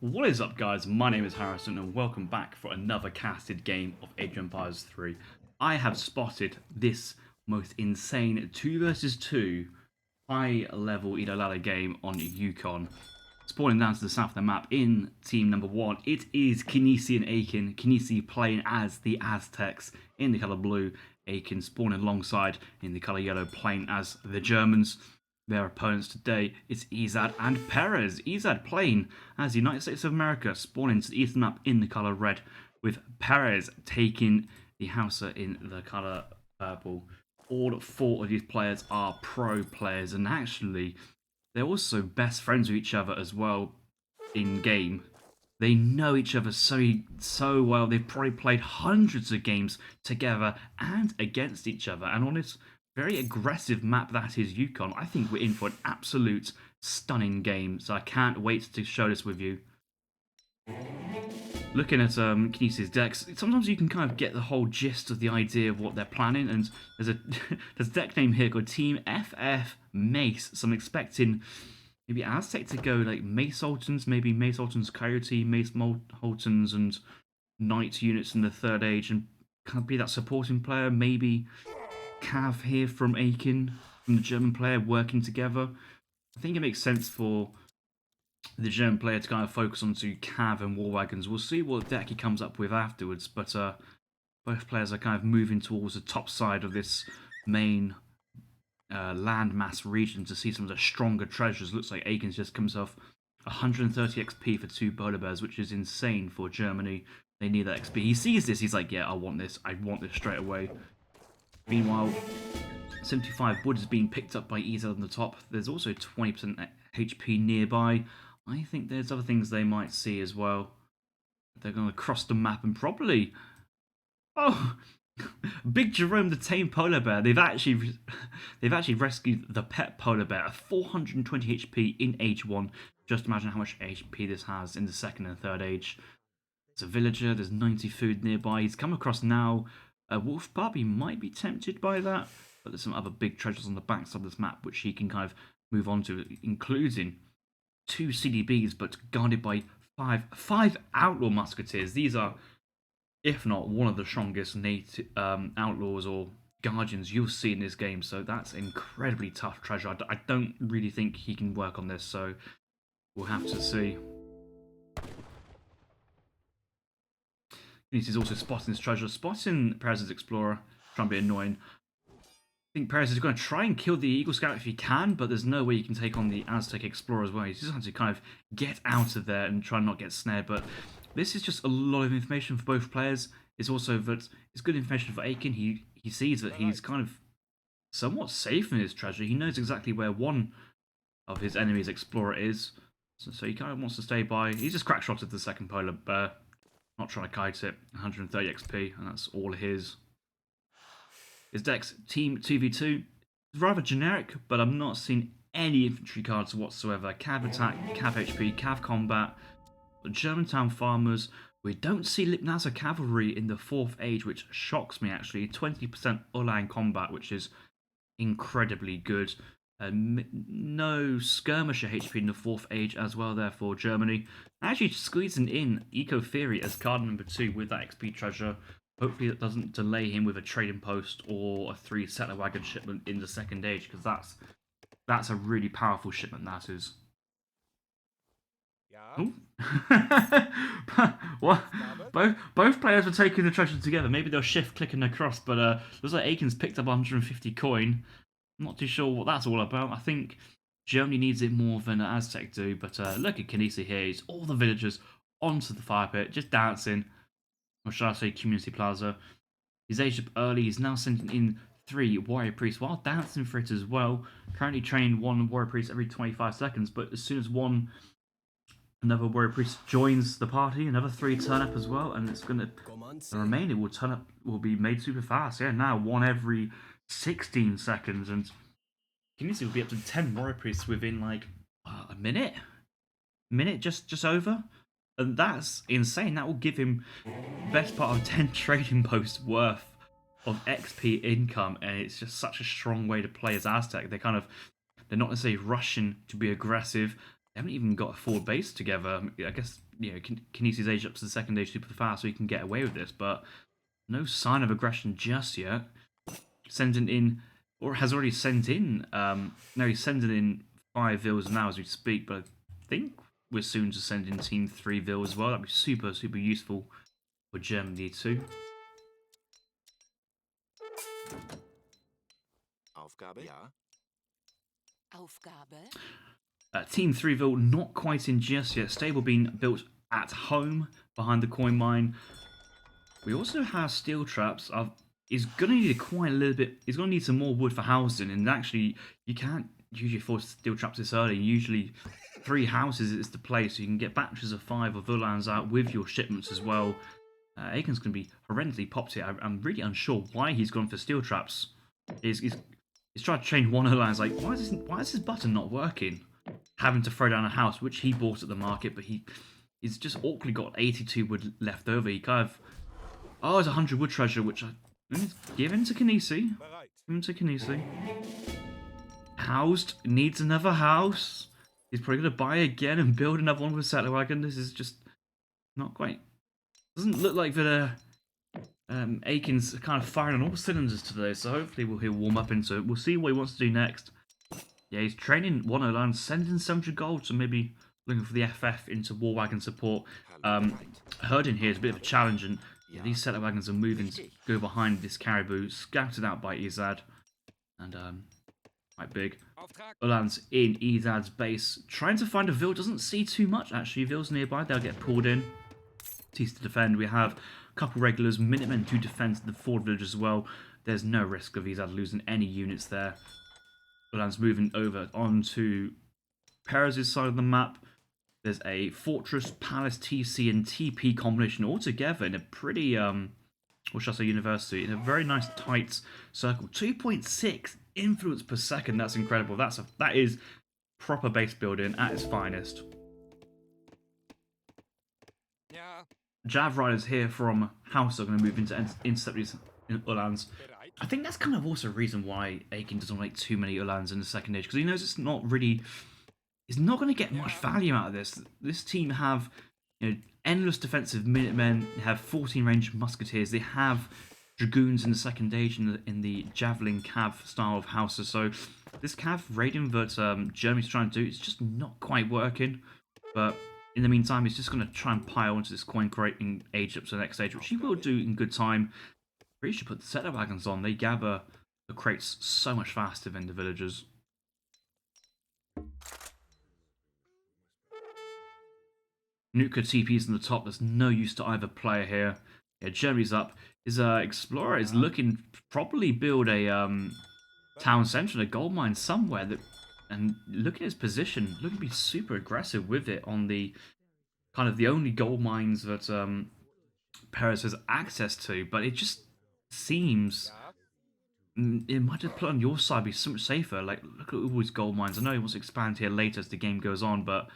What is up, guys? My name is Harrison and welcome back for another casted game of Age of Empires 3. I have spotted this most insane 2 versus 2 high level Edo ladder game on Yukon. Spawning down to the south of the map in team number 1, it is Kynesie and Aykin. Kynesie playing as the Aztecs in the colour blue. Aykin spawning alongside in the colour yellow, playing as the Germans. Their opponents today is Ezad and Perez. Ezad playing as the United States of America, spawning to the eastern map in the colour red, with Perez taking the hausa in the colour purple. All 4 of these players are pro players, and actually they're also best friends with each other as well in game. They know each other so well. They've probably played hundreds of games together and against each other. And on this very aggressive map that is Yukon, I think we're in for an absolute stunning game. So I can't wait to show this with you. Looking at Kynesie's decks, sometimes you can kind of get the whole gist of the idea of what they're planning, and there's a there's a deck name here called Team FF Mace, so I'm expecting maybe Aztec to go like Mace Holtons, maybe Mace Holtons Coyote, Mace Holtons and Knight units in the third age, and kind of be that supporting player, maybe Cav here from Aykin, from the German player, working together. I think it makes sense for the German player to kind of focus onto Cav and War Wagons. We'll see what deck he comes up with afterwards, but both players are kind of moving towards the top side of this main landmass region to see some of the stronger treasures. Looks like Aykin's just comes off 130 XP for 2 polar bears, which is insane for Germany. They need that XP. He sees this, he's like, yeah, I want this straight away. Meanwhile, 75 wood is being picked up by Ezad on the top. There's also 20% HP nearby. I think there's other things they might see as well. They're going to cross the map and probably... Oh! Big Jerome the tame polar bear. They've actually rescued the pet polar bear at 420 HP in age 1. Just imagine how much HP this has in the second and third age. It's a villager. There's 90 food nearby. He's come across now a wolf pup. He might be tempted by that, but there's some other big treasures on the backside of this map which he can kind of move on to, including 2 CDBs, but guarded by five outlaw musketeers. These are, if not one of the strongest native outlaws or guardians you'll see in this game. So that's incredibly tough treasure. I don't really think he can work on this, so we'll have to see. He's also spotting this treasure, spotting Perez's Explorer, trying to be annoying. I think Perez is going to try and kill the Eagle Scout if he can, but there's no way you can take on the Aztec Explorer as well. He's just has to kind of get out of there and try and not get snared. But this is just a lot of information for both players. It's also that it's good information for Aykin. He sees that he's kind of somewhat safe in his treasure. He knows exactly where one of his enemy's Explorer is. So he kind of wants to stay by. He just crackshotted the second polar bear. Not trying to kite it. 130 XP, and that's all his. His deck's Team 2v2. It's rather generic, but I'm not seeing any infantry cards whatsoever. Cav attack, Cav HP, Cav combat, Germantown farmers. We don't see Lipnaza cavalry in the 4th age, which shocks me actually. 20% Ulan combat, which is incredibly good. No skirmisher HP in the 4th age as well, therefore Germany. Actually squeezing in Eco Theory as card number 2 with that XP treasure. Hopefully that doesn't delay him with a trading post or a 3 settler wagon shipment in the 2nd age, because that's a really powerful shipment, that is. What? Both players are taking the treasure together. Maybe they'll shift clicking across, but looks like Aykin's picked up 150 coin. I'm not too sure what that's all about. I think Germany needs it more than Aztec do, but look at Kynesie here. He's all the villagers onto the fire pit, just dancing. Or should I say community plaza. He's aged up early. He's now sending in 3 warrior priests while dancing for it as well. Currently training 1 warrior priest every 25 seconds, but as soon as another warrior priest joins the party, another 3 turn up as well, and it's gonna the remaining will be made super fast. Yeah, now 1 every 16 seconds, and Kynesie will be up to 10 warrior priests within like a minute, just over. And that's insane. That will give him best part of 10 trading posts worth of XP income, and it's just such a strong way to play as Aztec. They're not necessarily rushing to be aggressive. They haven't even got a forward base together. I guess Kynesie's aged up to the second age super fast, so he can get away with this. But no sign of aggression just yet. Sending in, or has already sent in. No, he's sending in 5 vills now as we speak. But I think we're soon to send in Team 3 vill as well. That'd be super useful for Germany too. Aufgabe, ja. Aufgabe. Team 3 vill not quite in just yet. Stable being built at home behind the coin mine. We also have steel traps. He's going to need quite a little bit. He's going to need some more wood for housing. And actually, you can't usually afford steel traps this early. Usually 3 houses is the place. So you can get batches of 5 of Ullans out with your shipments as well. Aykin's going to be horrendously popped here. I'm really unsure why he's gone for steel traps. He's tried to change one Ullans. Like, why is this button not working? Having to throw down a house, which he bought at the market, but he's just awkwardly got 82 wood left over. He kind of... Oh, it's 100 wood treasure, which I'm going to give him to Kynesie. Give him to Kynesie. Housed. Needs another house. He's probably going to buy again and build another one with a settler wagon. This is just not quite... Doesn't look like that Aykin's kind of firing on all cylinders today, so hopefully he'll warm up into it. We'll see what he wants to do next. Yeah, he's training 109, sending 700 gold, so maybe looking for the FF into war wagon support. Herding here is a bit of a challenge, and yeah, these settler wagons are moving to go behind this caribou, scouted out by Ezad, and quite big. Ullans in Ezad's base, trying to find a vill, doesn't see too much actually. Vills nearby, they'll get pulled in. Teeth to defend. We have a couple regulars, Minutemen to defend the forward village as well. There's no risk of Ezad losing any units there. Ullans moving over onto Perez's side of the map. There's a fortress, palace, TC, and TP combination all together in a pretty, what should I say, university, in a very nice tight circle. 2.6 influence per second. That's incredible. That is proper base building at its finest. Ja. Jav riders here from Hausa are going to move into intercept these Ullans. I think that's kind of also a reason why Aykin doesn't make too many Ullans in the second age, because he knows it's not really... He's not going to get much value out of this. This team have endless defensive Minutemen, they have 14 range musketeers, they have dragoons in the second age in the javelin cav style of Hausa. So this cav raiding that Germany's trying to do, it's just not quite working. But in the meantime, he's just going to try and pile onto this coin crate and age up to the next stage, which he will do in good time. Really should put the settler wagons on. They gather the crates so much faster than the villagers. Nuka TP's on the top. There's no use to either player here. Yeah, Jeremy's up. His explorer is looking to probably build a town centre, a gold mine somewhere. And look at his position. Looking to be super aggressive with it on the kind of the only gold mines that Perez has access to. But it just seems it might have put on your side be so much safer. Like, look at all his gold mines. I know he wants to expand here later as the game goes on, but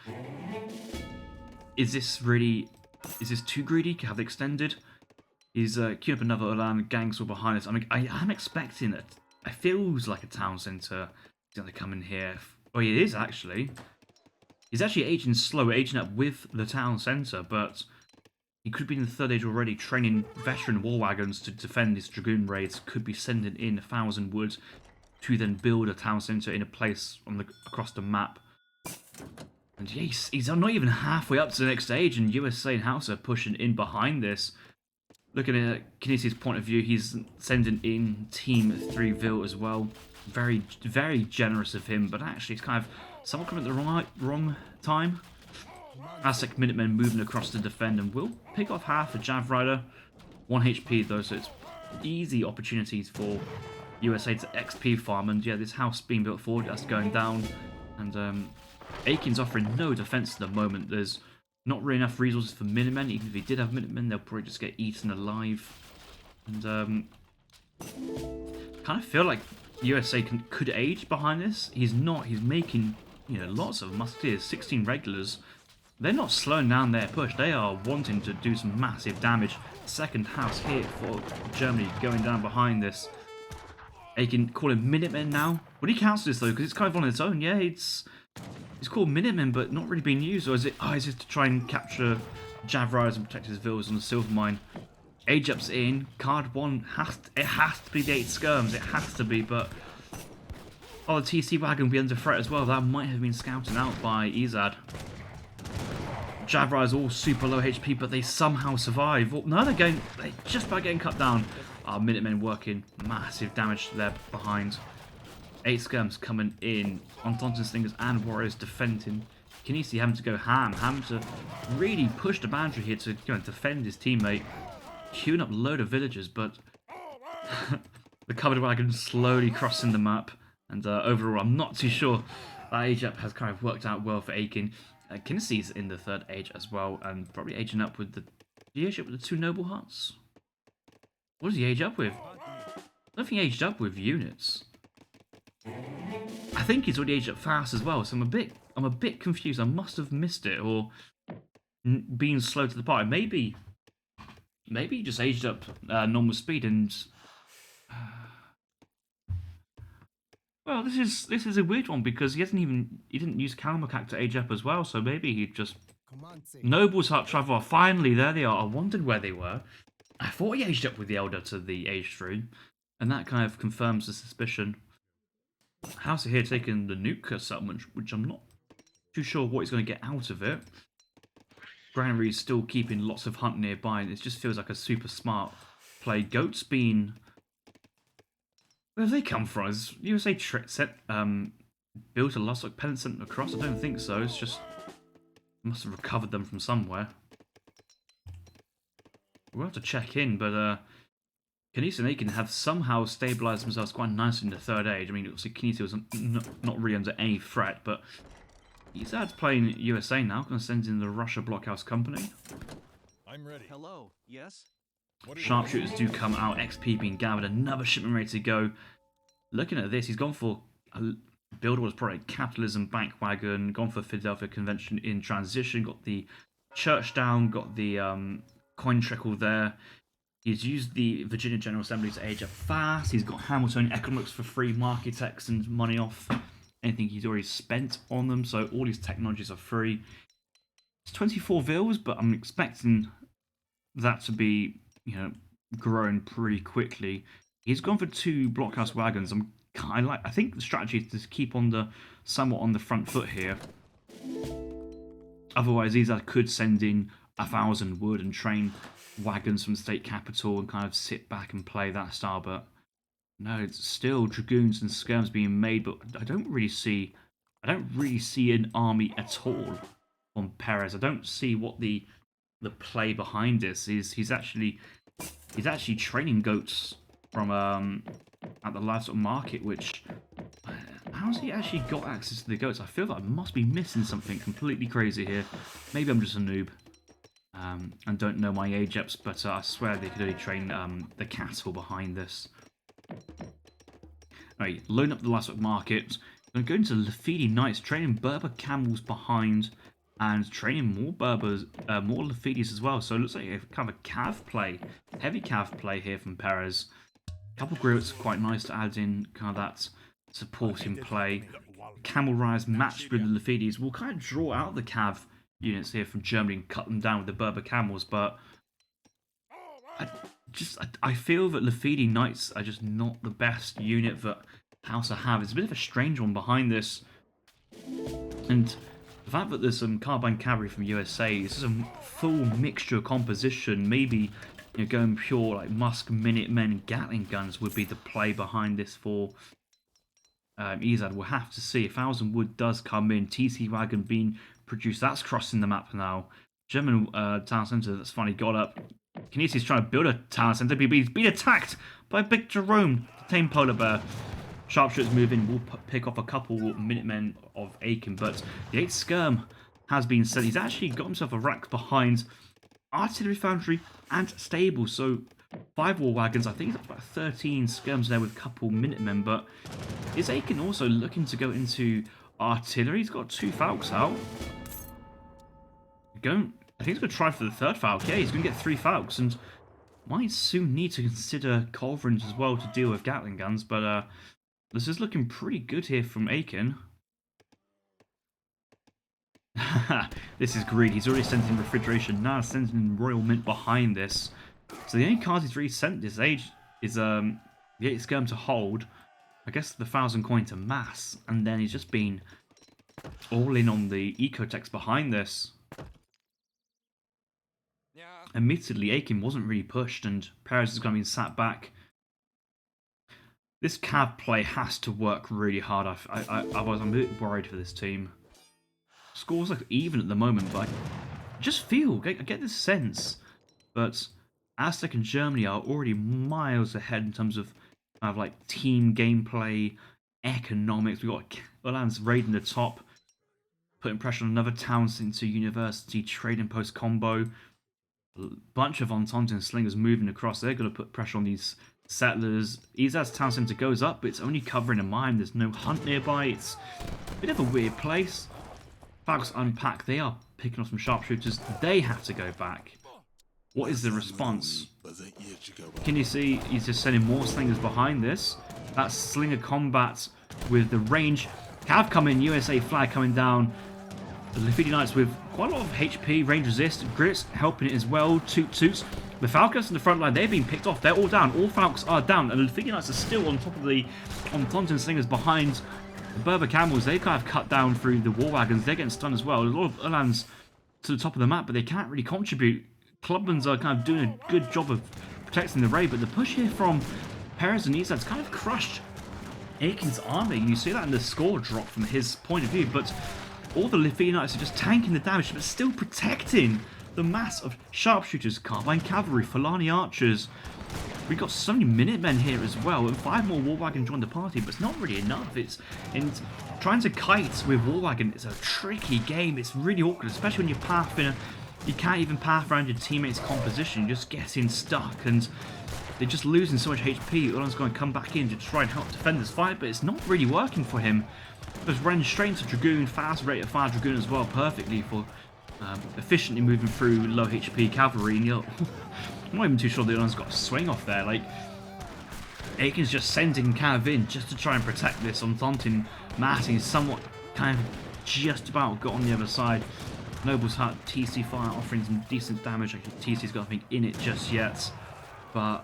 is this too greedy? Have they extended? He's queuing up another Ulan, gangs all behind us. I mean, I am expecting it. It feels like a town centre is going to come in here. Oh, it is actually. He's actually aging slow, aging up with the town centre, but he could be in the third age already, training veteran war wagons to defend his dragoon raids. Could be sending in 1,000 wood to then build a town centre in a place across the map. And yeah, he's not even halfway up to the next stage, and USA and Hausa are pushing in behind this. Looking at Kynesie's point of view, he's sending in Team 3 Vill as well. Very, very generous of him, but actually it's kind of somewhat coming at the wrong time. Aztec Minutemen moving across to defend, and will pick off half a Jav Rider. 1 HP though, so it's easy opportunities for USA to XP farm, and yeah, this house being built forward, that's going down, and Aykin's offering no defense at the moment. There's not really enough resources for Minutemen. Even if he did have Minutemen, they'll probably just get eaten alive. And kind of feel like USA could age behind this. He's not. He's making lots of musketeers, 16 regulars. They're not slowing down their push. They are wanting to do some massive damage. Second house here for Germany going down behind this. Aykin calling Minutemen now. Would he cancel this though? Because it's kind of on its own. Yeah, it's It's called Minutemen, but not really being used, or is it? Oh, is it to try and capture Jav Riders and protect his villas on the Silver Mine? Age Up's in. Card 1 it has to be the 8 skirms. It has to be, but oh, the TC wagon will be under threat as well. That might have been scouted out by Ezad. Jav Riders all super low HP, but they somehow survive. Oh, no, they're just about getting cut down. Minutemen working massive damage to their behind. 8 skirms coming in. Entente Slingers and Warriors defending. Kynesie having to go ham. Having to really push the boundary here to defend his teammate. Queuing up a load of villagers, but the covered wagon slowly crossing the map. And overall, I'm not too sure that age up has kind of worked out well for Aykin. Kynesie's in the 3rd age as well, and probably aging up with the... Did he age up with the 2 noble huts? What does he age up with? I don't think he aged up with units. I think he's already aged up fast as well, so I'm a bit confused. I must have missed it or been slow to the party. Maybe he just aged up normal speed and. Well, this is a weird one because he didn't use Kalmakak to age up as well. So maybe he just Nobles Hut Travel. Finally, there they are. I wondered where they were. I thought he aged up with the Elder to the age 3, and that kind of confirms the suspicion. Hausa here taking the nuke settlement, which I'm not too sure what he's going to get out of it. Granary is still keeping lots of hunt nearby, and it just feels like a super smart play. Goats being... Where have they come from? Has USA built a Lussock Pen Center across? I don't think so. It's just... must have recovered them from somewhere. We'll have to check in, but... Kynesie and Aykin have somehow stabilised themselves quite nicely in the 3rd age. I mean, obviously Kynesie was not really under any threat, but Ezad's playing USA now, going to send in the Russia Blockhouse Company. I'm ready. Hello. Yes. Sharpshooters do come out, XP being gathered, another shipment ready to go. Looking at this, he's gone for a build was probably Capitalism Bank Wagon, gone for Philadelphia Convention in transition, got the church down, got the coin trickle there. He's used the Virginia General Assembly to age up fast. He's got Hamiltonian economics for free, Markitex and money off anything he's already spent on them. So all these technologies are free. It's 24 vils, but I'm expecting that to be, growing pretty quickly. He's gone for 2 blockhouse wagons. I think the strategy is to keep somewhat on the front foot here. Otherwise, Ezad could send in 1,000 wood and train wagons from the state capital and kind of sit back and play that style, but no, it's still dragoons and skirms being made, but I don't really see an army at all on Perez. I don't see what the play behind this is. He's actually training goats from at the livestock market, which how's he actually got access to the goats? I feel like I must be missing something completely crazy here. Maybe I'm just a noob. And don't know my age ups, but I swear they could only train the cattle behind this. Right, load up the livestock market. I'm going to go into Lafidi Knights, training Berber camels behind, and training more Berbers, more Lafidis as well. So it looks like a kind of a cav play, heavy cav play here from Perez. A couple of griots, quite nice to add in kind of that supporting play. Camel rise matched with the Lafidis will kind of draw out the cav units here from Germany and cut them down with the Berber camels, but I feel that Lafidi Knights are just not the best unit that Hausa have. It's a bit of a strange one behind this, and the fact that there's some carbine cavalry from USA, this is a full mixture composition. Maybe going pure like Musk, Minutemen, and Gatling guns would be the play behind this for Ezad. We'll have to see. 1,000 wood does come in. TC wagon being produced. That's crossing the map now. German town centre that's finally got up. Kynesie's trying to build a town centre, but he's been attacked by Big Jerome, the tame polar bear. Sharpshooters move in. We'll pick off a couple Minutemen of Aykin, but the 8th skirm has been sent. He's actually got himself a rack behind artillery foundry and stable. So 5 war wagons. I think it's about 13 skirms there with a couple Minutemen. But is Aykin also looking to go into artillery? He's got 2 Falcons out. I think he's going to try for the 3rd Falcon. Yeah, he's going to get 3 Falcons and might soon need to consider culverins as well to deal with Gatling guns. But this is looking pretty good here from Aykin. This is greed. He's already sent in refrigeration. Now sending in royal mint behind this. So the only cards he's really sent this age is the 8 skirm to hold. I guess the 1,000 coin to mass, and then he's just been all in on the ecotex behind this. Yeah. Admittedly, Aykin wasn't really pushed, and Perez is going to be sat back. This cav play has to work really hard. I'm a bit worried for this team. Scores like even at the moment, but I just feel, I get this sense that Aztec and Germany are already miles ahead in terms of like team gameplay, economics. We've got Ulan's raiding the top, putting pressure on another town into university, trading post combo. Bunch of Entente and Slingers moving across. They're going to put pressure on these settlers. Ezad's town centre goes up, but it's only covering a mine. There's no hunt nearby. It's a bit of a weird place. Falcons unpack. They are picking off some sharpshooters. They have to go back. What is the response? Kynesie, he's just sending more slingers behind this. That's slinger combat with the range. Cav coming, USA flag coming down. The Lafidi Knights with quite a lot of HP, range resist, Grits helping it as well. Toot toots. The Falcons in the front line, they've been picked off. They're all down. All Falcons are down. And the Lafidi Knights are still on top of the Entente slingers behind the Berber Camels. They kind of cut down through the war wagons. They're getting stunned as well. A lot of Ulans to the top of the map, but they can't really contribute. Clubmans are kind of doing a good job of protecting the raid, but the push here from Perez and Ezad's kind of crushed Aykin's army. You see that in the score drop from his point of view, but all the Lafidi Knights are just tanking the damage, but still protecting the mass of sharpshooters, carbine cavalry, Fulani archers. We've got so many Minutemen here as well, and 5 more war wagons join the party, but it's not really enough. It's trying to kite with war wagon. It's a tricky game. It's really awkward, especially when you're pathing. You can't even path around your teammates' composition. You're just getting stuck, and they're just losing so much HP. Ulan's going to come back in to try and help defend this fight, but it's not really working for him. Just running straight into Dragoon, fast rate of fire Dragoon as well, perfectly for efficiently moving through low HP cavalry. And I'm not even too sure that Ulan's got a swing off there. Like, Aykin's just sending cav in just to try and protect this Entente mass. He's somewhat kind of just about got on the other side. Noble's Hut, TC fire offering some decent damage. I think TC's got nothing in it just yet. But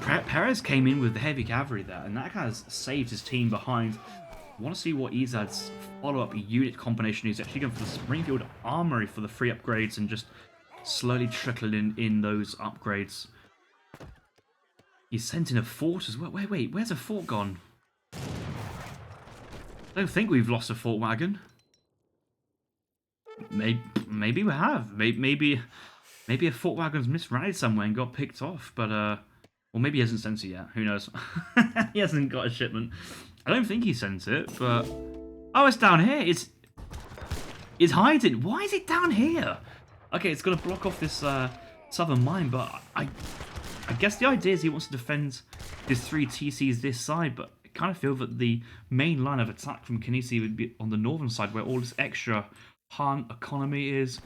Perez came in with the heavy cavalry there, and that has saved his team behind. I want to see what Ezad's follow-up unit combination is. Actually going for the Springfield Armory for the free upgrades and just slowly trickling in those upgrades. He's sent in a fort as well. Wait, where's a fort gone? I don't think we've lost a fort wagon. Maybe we have. Maybe a fort wagon's misrallied somewhere and got picked off, but or maybe he hasn't sent it yet. Who knows? He hasn't got a shipment. I don't think he sent it, but oh, it's down here. It's hiding. Why is it down here? Okay, it's gonna block off this southern mine, but I guess the idea is he wants to defend his 3 TCs this side, but I kind of feel that the main line of attack from Kynesie would be on the northern side, where all this extra Han economy is.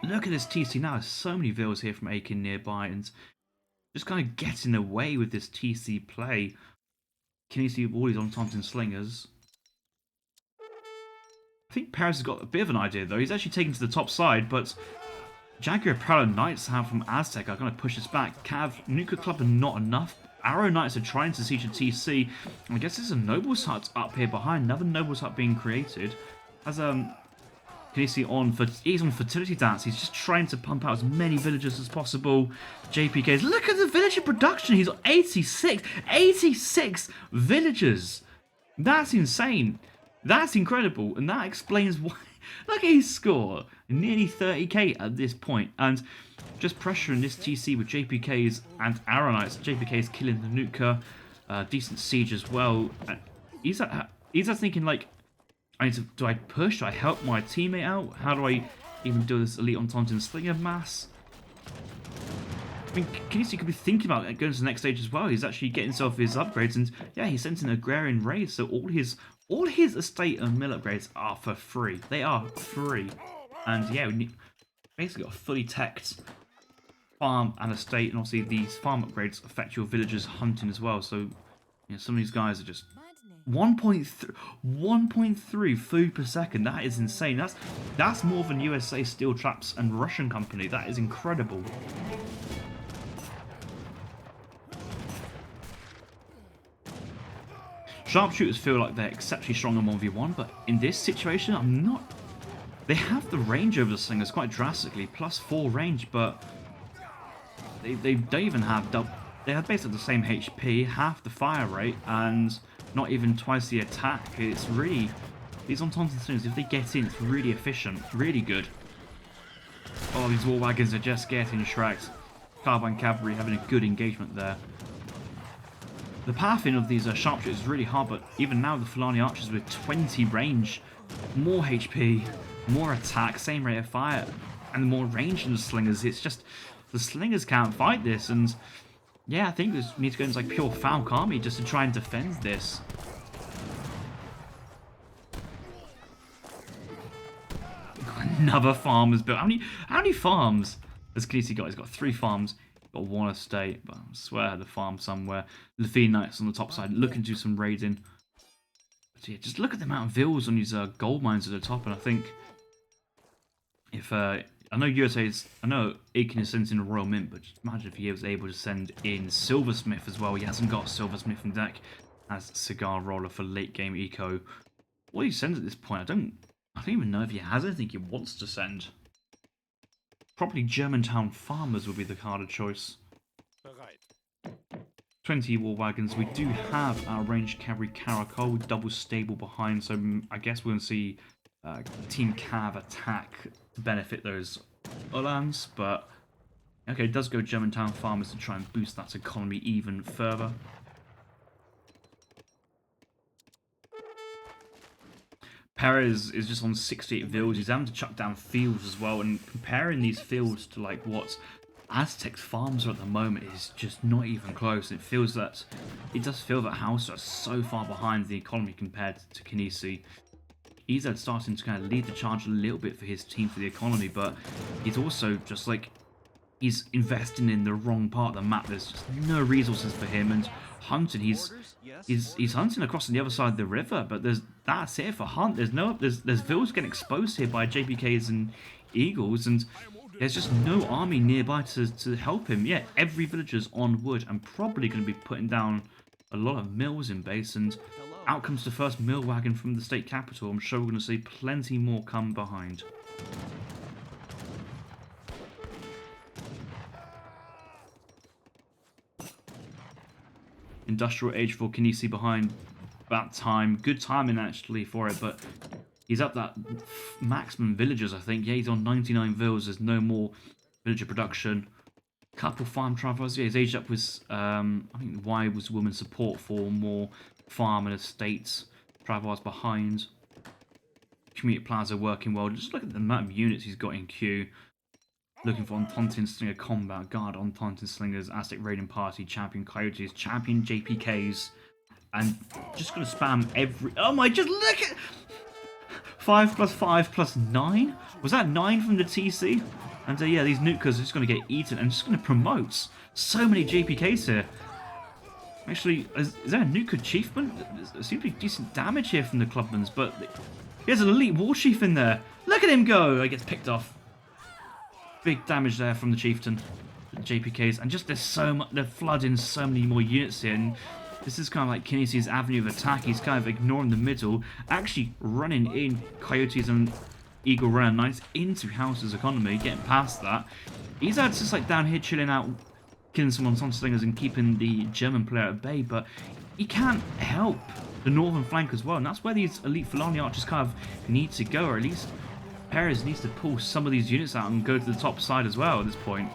Look at this TC now. There's so many villas here from Aykin nearby, and just kind of getting away with this TC play. Kynesie with all these Entente slingers. I think Perez has got a bit of an idea though. He's actually taken to the top side, but Jaguar Prowler Knights have from Aztec are going to push this back. Cav, Nuclear Club are not enough. Arrow Knights are trying to siege a TC. I guess there's a Noble's Hut up here behind. Another Noble's Hut being created. As Kynesie he's on fertility dance. He's just trying to pump out as many villagers as possible. JPKs, look at the villager production. He's got 86 villagers. That's insane. That's incredible, and that explains why. Look at his score, nearly 30k at this point, and just pressuring this TC with JPKs and Arrow Knights. JPKs killing the Nuka, decent siege as well. And he's thinking like, do I push? Do I help my teammate out? How do I even do this elite Entente and Slinger mass? I mean, Kynesie could be thinking about going to the next stage as well. He's actually getting himself his upgrades, and yeah, he sent an agrarian raid, so all his estate and mill upgrades are for free. They are free, and yeah, we basically got a fully teched farm and estate, and obviously these farm upgrades affect your villagers hunting as well. So, you know, some of these guys are just 1.3 food per second. That is insane. That's more than USA Steel Traps and Russian company. That is incredible. Sharpshooters feel like they're exceptionally strong in 1v1, but in this situation, I'm not. They have the range over the slingers quite drastically, +4 range, but they don't even have double. They have basically the same HP, half the fire rate, and not even twice the attack. It's really, these on-taunting slingers, if they get in, it's really efficient, really good. Oh, these war wagons are just getting shreked. Carbine cavalry having a good engagement there. The pathing of these sharpshooters is really hard, but even now the Fulani archers with 20 range, more HP, more attack, same rate of fire, and more range than the slingers. It's just, the slingers can't fight this, and yeah, I think we need to go into like pure Falk army just to try and defend this. Another farm is built. How many farms has Kynesie got? He's got 3 farms. He's got 1 estate, but I swear I had a farm somewhere. Levine Knights on the top side, looking to do some raiding. But yeah, just look at the amount of vills on these gold mines at the top, and I think if I know Aykin is sent in a Royal Mint, but just imagine if he was able to send in Silversmith as well. He hasn't got Silversmith in deck as Cigar Roller for late game eco. What do you send at this point? I don't even know if he has anything he wants to send. Probably Germantown Farmers would be the harder choice. 20 war wagons. We do have our ranged cavalry Caracol with double stable behind, so I guess we're going to see Team Cav attack to benefit those Uhlans, but okay, it does go Germantown Farmers to try and boost that economy even further. Perez is just on 68 fields. He's having to chuck down fields as well, and comparing these fields to like what Aztec's farms are at the moment is just not even close. It does feel that hausa are so far behind the economy compared to Kynesie. Ezad starting to kind of lead the charge a little bit for his team for the economy, but he's also just like, he's investing in the wrong part of the map. There's just no resources for him, and hunting, he's hunting across on the other side of the river, but that's it for hunt. There's vills getting exposed here by JPKs and Eagles, and there's just no army nearby to help him. Yeah, every villager's on wood and probably going to be putting down a lot of mills in base, and out comes the first mill wagon from the state capital. I'm sure we're going to see plenty more come behind. Industrial age for Kynesie behind that time. Good timing actually for it, but he's up that maximum villagers, I think. Yeah, he's on 99 villas. There's no more villager production. Couple farm travelers. Yeah, he's aged up with, I think Y was woman support for more farm and estates. Travelers behind. Community plaza working well. Just look at the amount of units he's got in queue. Looking for on-taunting slinger combat, guard on-taunting slingers, Aztec raiding party, champion coyotes, champion JPKs, and just gonna spam every. Oh my! Just look at 5 + 5 + 9. Was that 9 from the TC? And yeah, these nukers are just gonna get eaten and just gonna promote. So many JPKs here. Actually, is there a nuke achievement? There seems to be decent damage here from the clubmans, but there's an elite war chief in there. Look at him go! He gets picked off. Big damage there from the chieftain, the JPKs, and just there's so much. They're flooding so many more units here, and this is kind of like Kynesie's avenue of attack. He's kind of ignoring the middle, actually running in coyotes and eagle runner knights into house's economy, getting past that. He's just like down here chilling out, killing some on slingers and keeping the German player at bay, but he can't help the northern flank as well, and that's where these elite Fulani archers kind of need to go, or at least Perez needs to pull some of these units out and go to the top side as well at this point.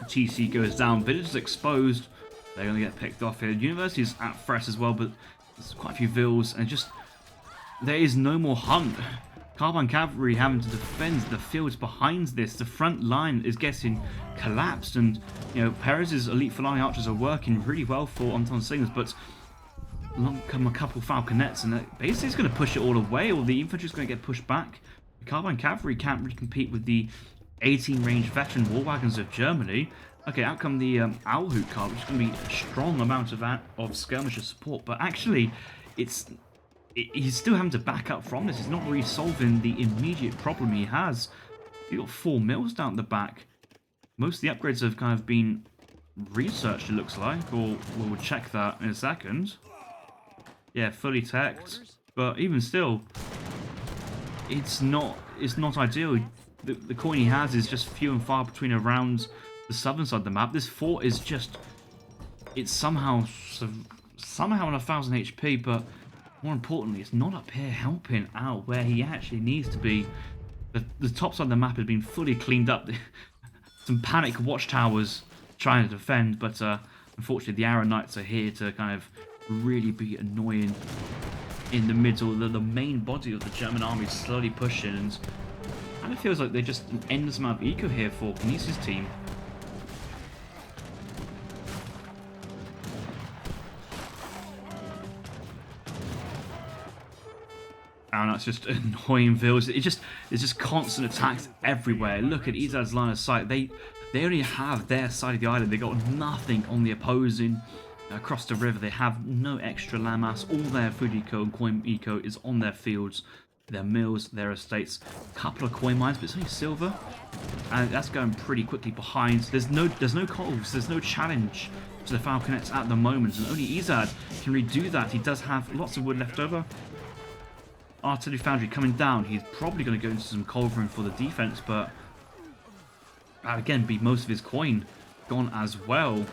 TC goes down, village is exposed, they're going to get picked off here. University is at threat as well, but there's quite a few vills, and just there is no more hunt. Carbine cavalry having to defend the fields behind this. The front line is getting collapsed, and you know Perez's elite Fulani archers are working really well for on-taunting slingers, but along come a couple falconets, and basically it's going to push it all away, or the infantry is going to get pushed back. The Carbine cavalry can't really compete with the 18 range veteran war wagons of Germany. Okay, out come the Owlhoot card, which is going to be a strong amount of skirmisher support. But actually, he's still having to back up from this. It's not really solving the immediate problem he has. You've got 4 mills down the back. Most of the upgrades have kind of been researched, it looks like, or we'll check that in a second. Yeah, fully teched, but even still, it's not ideal. The coin he has is just few and far between around the southern side of the map. This fort is just, it's somehow on 1000 HP, but more importantly, it's not up here helping out where he actually needs to be. The top side of the map has been fully cleaned up. Some panic watchtowers trying to defend, but unfortunately the Arrow Knights are here to kind of really be annoying in the middle. The main body of the German army is slowly pushing, and it feels like they're just an endless amount of eco here for Kynesie's team. And that's just annoying Vils. It's just constant attacks everywhere. Look at Ezad's line of sight. They only have their side of the island. They got nothing on the opposing. Across the river, they have no extra landmass. All their food eco and coin eco is on their fields, their mills, their estates. A couple of coin mines, but it's only silver, and that's going pretty quickly behind. There's no coals. There's no challenge to the Falconets at the moment, and only Ezad can redo that. He does have lots of wood left over. Artillery Foundry coming down. He's probably going to go into some culverin for the defense, but again, be most of his coin gone as well.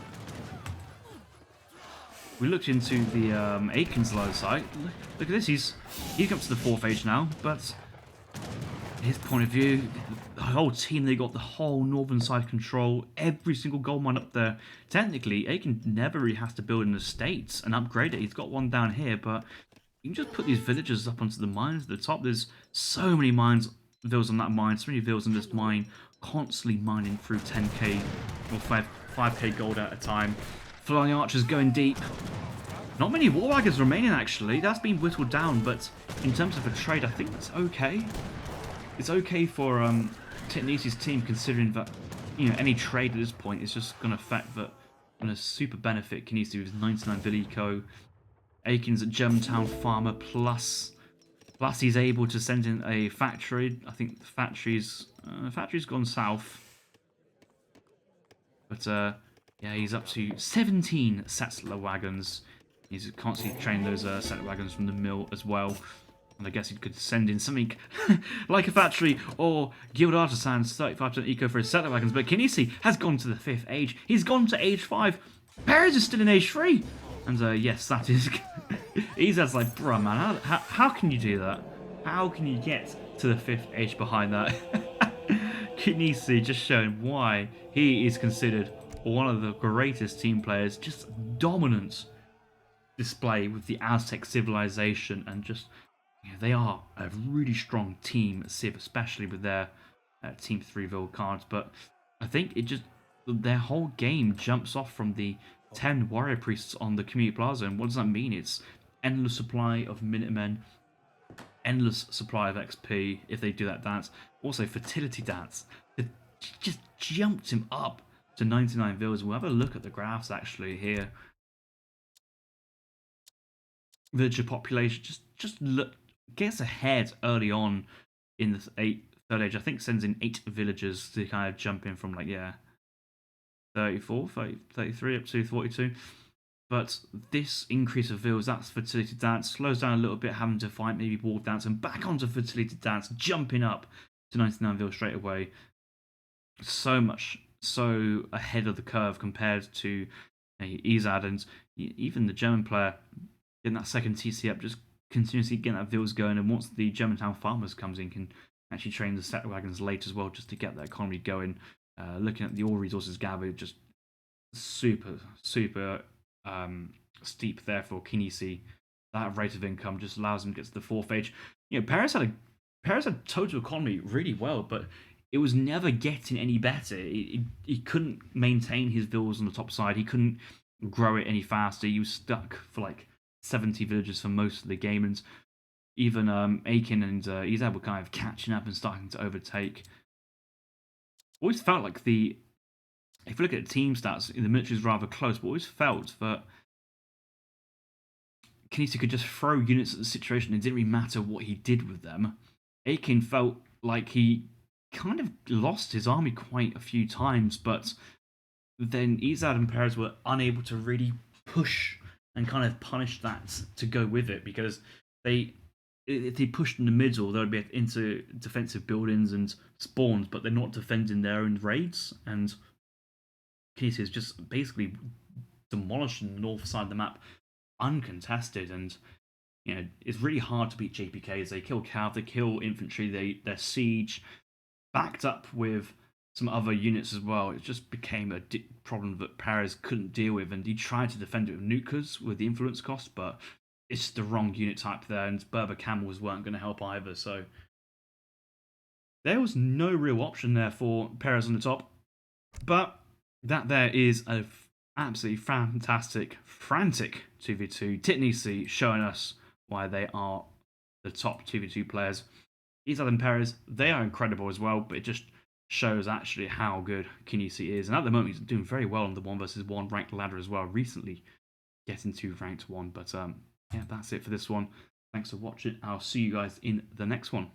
We looked into the Aykin's line of sight. Look at this. He's come to the 4th age now, but his point of view, the whole team, they got the whole northern side control, every single gold mine up there. Technically, Aykin never really has to build an estate and upgrade it. He's got one down here, but you can just put these villagers up onto the mines at the top. There's so many vills on that mine, so many vills on this mine, constantly mining through 10k or 5k gold at a time. Flying archers going deep. Not many war wagons remaining, actually. That's been whittled down, but in terms of a trade, I think that's okay. It's okay for Kynesie's team, considering that, you know, any trade at this point is just going to affect that, going to super benefit Kynesie with 99 Vill Eco. Aykin's a Germantown farmer, plus he's able to send in a factory. I think the factory's gone south, but yeah, he's up to 17 settler wagons. He's constantly training those settler wagons from the mill as well. And I guess he could send in something like a factory or guild artisans, 35% eco for his settler wagons. But Kynesie has gone to the 5th age. He's gone to age 5. Perez is still in age 3. And yes, that is... Ezad's like, bruh, man, how can you do that? How can you get to the 5th age behind that? Kynesie just showing why he is considered one of the greatest team players. Just dominant display with the Aztec civilization, and just, you know, they are a really strong team, Civ, especially with their Team 3 Ville cards. But I think it just, their whole game jumps off from the 10 warrior priests on the community plaza. And what does that mean? It's endless supply of Minutemen, endless supply of XP if they do that dance. Also, fertility dance. It just jumped him up to 99 villas. We'll have a look at the graphs actually here. Villager population just gets ahead early on in the third age. I think sends in 8 villagers to kind of jump in from, like, yeah, 34, 30, 33 up to 42. But this increase of vills, that's fertility dance, slows down a little bit, having to fight maybe wall dance, and back onto fertility dance, jumping up to 99 vills straight away. So ahead of the curve compared to Ezad, and even the German player getting that second TC up, just continuously getting that vills going. And once the Germantown farmers comes in, can actually train the settler wagons late as well, just to get that economy going. Looking at the ore resources gathered, just super steep there for Kynesie. That rate of income just allows him to get to the 4th age. You know, Perez had total economy really well, but it was never getting any better. He couldn't maintain his villas on the top side. He couldn't grow it any faster. He was stuck for like 70 villages for most of the game, and even Aykin and Ezad were kind of catching up and starting to overtake. always felt like if you look at team stats, the military is rather close, but always felt that Kynesie could just throw units at the situation. It didn't really matter what he did with them. Aykin felt like he kind of lost his army quite a few times, but then Ezad and Perez were unable to really push and kind of punish that to go with it, because if they pushed in the middle, they would be into defensive buildings and spawns, but they're not defending their own raids. And Kynesie is just basically demolishing the north side of the map uncontested. And it's really hard to beat JPKs. They kill cav, they kill infantry, their siege, backed up with some other units as well. It just became a problem that Perez couldn't deal with, and he tried to defend it with nukers with the influence cost, but it's the wrong unit type there, and Berber camels weren't going to help either. So there was no real option there for Perez on the top. But that there is a absolutely fantastic, frantic 2v2. Kynesie showing us why they are the top 2v2 players. Ezad and Perez, they are incredible as well, but it just shows actually how good Kynesie is. And at the moment, he's doing very well on the 1 versus 1 ranked ladder as well, recently getting to ranked 1. But yeah, that's it for this one. Thanks for watching. I'll see you guys in the next one.